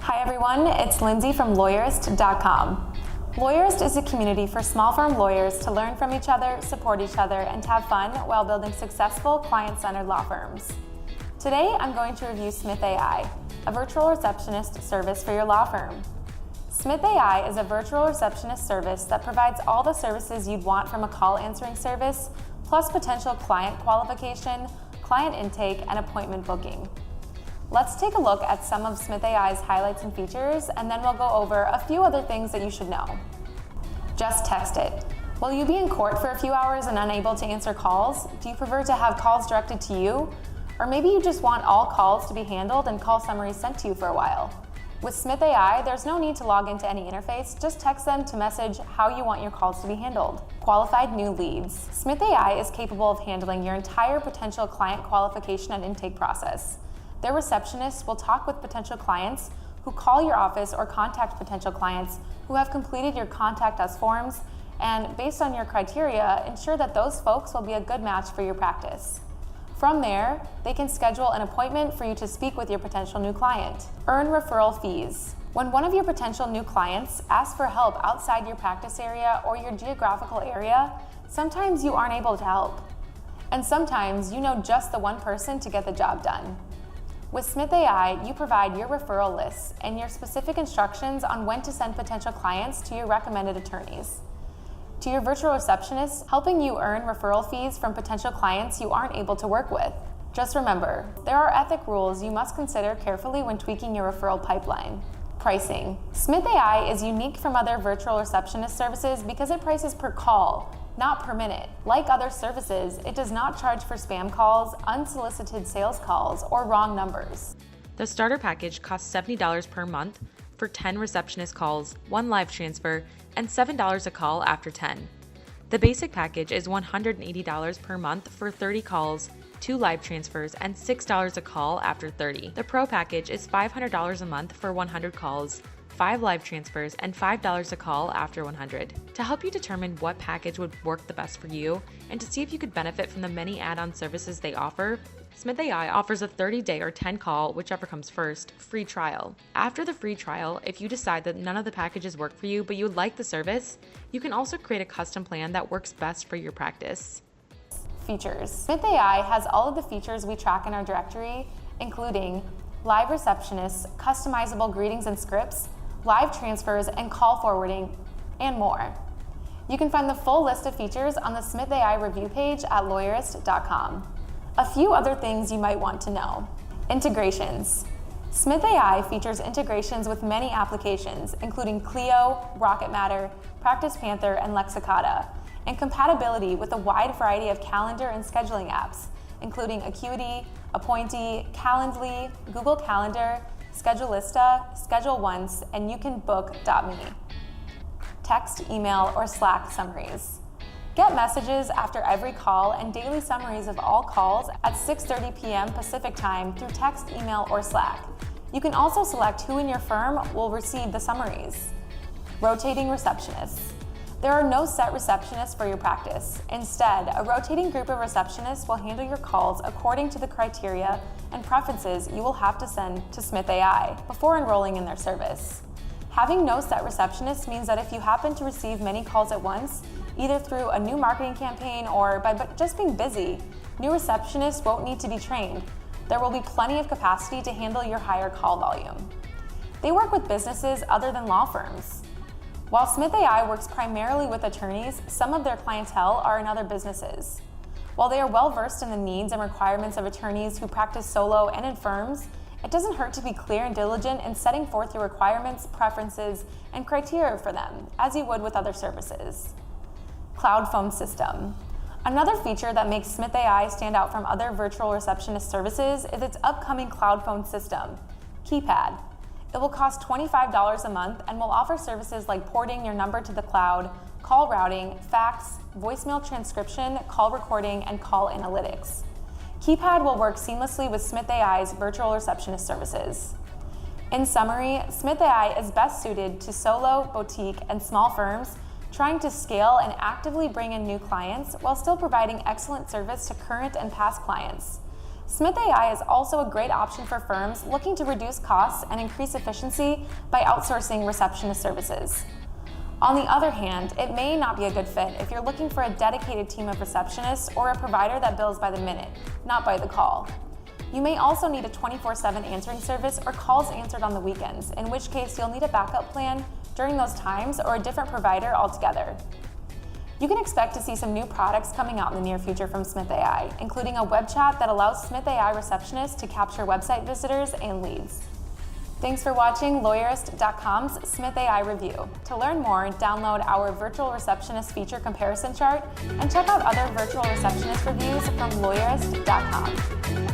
Hi everyone, it's Lindsay from Lawyerist.com. Lawyerist is a community for small firm lawyers to learn from each other, support each other, and to have fun while building successful, client-centered law firms. Today, I'm going to review Smith.ai, a virtual receptionist service for your law firm. Smith.ai is a virtual receptionist service that provides all the services you'd want from a call answering service, plus potential client qualification, client intake, and appointment booking. Let's take a look at some of Smith.ai's highlights and features, and then we'll go over a few other things that you should know. Just text it. Will you be in court for a few hours and unable to answer calls? Do you prefer to have calls directed to you? Or maybe you just want all calls to be handled and call summaries sent to you for a while. With Smith.ai, there's no need to log into any interface, just text them to message how you want your calls to be handled. Qualified new leads. Smith.ai is capable of handling your entire potential client qualification and intake process. Their receptionists will talk with potential clients who call your office or contact potential clients who have completed your Contact Us forms, and based on your criteria, ensure that those folks will be a good match for your practice. From there, they can schedule an appointment for you to speak with your potential new client. Earn referral fees. When one of your potential new clients asks for help outside your practice area or your geographical area, sometimes you aren't able to help. And sometimes you know just the one person to get the job done. With Smith.ai, you provide your referral lists and your specific instructions on when to send potential clients to your recommended attorneys. To your virtual receptionist, helping you earn referral fees from potential clients you aren't able to work with. Just remember, there are ethic rules you must consider carefully when tweaking your referral pipeline. Pricing. Smith.ai is unique from other virtual receptionist services because it prices per call, not per minute. Like other services, it does not charge for spam calls, unsolicited sales calls, or wrong numbers. The starter package costs $70 per month for 10 receptionist calls, 1 live transfer, and $7 a call after 10. The basic package is $180 per month for 30 calls, 2 live transfers, and $6 a call after 30. The Pro package is $500 a month for 100 calls, 5 live transfers, and $5 a call after 100. To help you determine what package would work the best for you, and to see if you could benefit from the many add-on services they offer, Smith.ai offers a 30-day or 10-call, whichever comes first, free trial. After the free trial, if you decide that none of the packages work for you but you would like the service, you can also create a custom plan that works best for your practice. Features. Smith.ai has all of the features we track in our directory, including live receptionists, customizable greetings and scripts, live transfers and call forwarding, and more. You can find the full list of features on the Smith.ai review page at Lawyerist.com. A few other things you might want to know. Integrations. Smith.ai features integrations with many applications, including Clio, Rocket Matter, Practice Panther, and Lexicata, and compatibility with a wide variety of calendar and scheduling apps, including Acuity, Appointee, Calendly, Google Calendar, Schedulista, Schedule Once, and You Can Book.me. Text, email, or Slack summaries. Get messages after every call and daily summaries of all calls at 6:30 p.m. Pacific Time through text, email, or Slack. You can also select who in your firm will receive the summaries. Rotating receptionists. There are no set receptionists for your practice. Instead, a rotating group of receptionists will handle your calls according to the criteria and preferences you will have to send to Smith.ai before enrolling in their service. Having no set receptionist means that if you happen to receive many calls at once, either through a new marketing campaign or by just being busy, new receptionists won't need to be trained. There will be plenty of capacity to handle your higher call volume. They work with businesses other than law firms. While Smith.ai works primarily with attorneys, some of their clientele are in other businesses. While they are well versed in the needs and requirements of attorneys who practice solo and in firms, it doesn't hurt to be clear and diligent in setting forth your requirements, preferences, and criteria for them, as you would with other services. Cloud phone system. Another feature that makes Smith.ai stand out from other virtual receptionist services is its upcoming cloud phone system, Keypad. It will cost $25 a month and will offer services like porting your number to the cloud, call routing, fax, voicemail transcription, call recording, and call analytics. Keypad will work seamlessly with Smith.ai's virtual receptionist services. In summary, Smith.ai is best suited to solo, boutique, and small firms trying to scale and actively bring in new clients while still providing excellent service to current and past clients. Smith.ai is also a great option for firms looking to reduce costs and increase efficiency by outsourcing receptionist services. On the other hand, it may not be a good fit if you're looking for a dedicated team of receptionists or a provider that bills by the minute, not by the call. You may also need a 24/7 answering service or calls answered on the weekends, in which case you'll need a backup plan during those times or a different provider altogether. You can expect to see some new products coming out in the near future from Smith.ai, including a web chat that allows Smith.ai receptionists to capture website visitors and leads. Thanks for watching Lawyerist.com's Smith.ai review. To learn more, download our virtual receptionist feature comparison chart and check out other virtual receptionist reviews from Lawyerist.com.